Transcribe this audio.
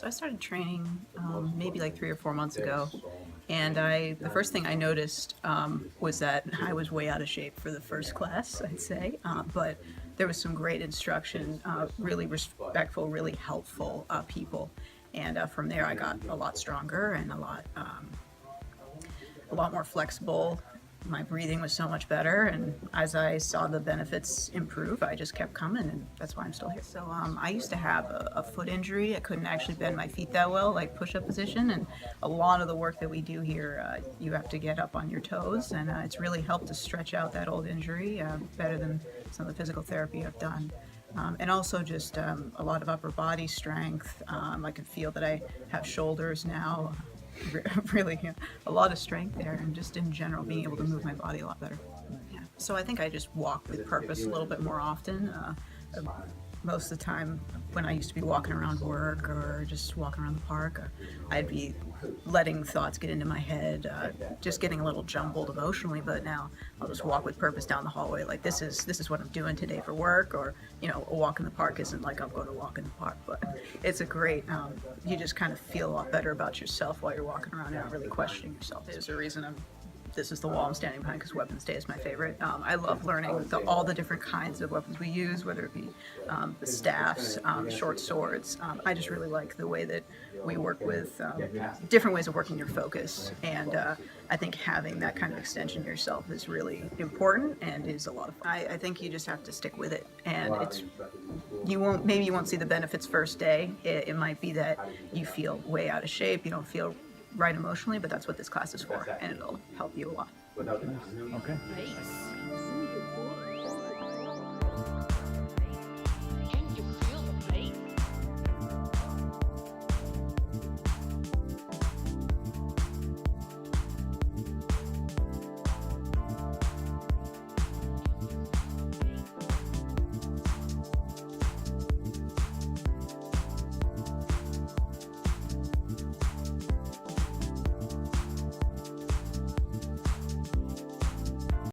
So I started training maybe like 3 or 4 months ago, and the first thing I noticed was that I was way out of shape for the first class, I'd say. But there was some great instruction, really respectful, really helpful people, and from there I got a lot stronger and a lot more flexible. My breathing was so much better, and as I saw the benefits improve, I just kept coming, and that's why I'm still here. So I used to have a foot injury. I couldn't actually bend my feet that well, like push-up position, and a lot of the work that we do here, you have to get up on your toes, and it's really helped to stretch out that old injury better than some of the physical therapy I've done. And also just a lot of upper body strength. I can feel that I have shoulders now. Really, yeah, a lot of strength there, and just in general being able to move my body a lot better. Yeah. So I think I just walk with purpose a little bit more often. Most of the time when I used to be walking around work or just walking around the park, I'd be letting thoughts get into my head, just getting a little jumbled emotionally. But now I'll just walk with purpose down the hallway. Like this is what I'm doing today for work, or a walk in the park isn't like I'm going to walk in the park, but it's a great. You just kind of feel a lot better about yourself while you're walking around and not really questioning yourself. There's a reason this is the wall I'm standing behind, because Weapons Day is my favorite. I love learning all the different kinds of weapons we use, whether it be the staffs, short swords. I just really like the way that we work with different ways of working your focus, and I think having that kind of extension to yourself is really important and is a lot of fun. I think you just have to stick with it, and maybe you won't see the benefits first day. It might be that you feel way out of shape, you don't feel right emotionally, but that's what this class is for, and it'll help you a lot. Okay. Nice.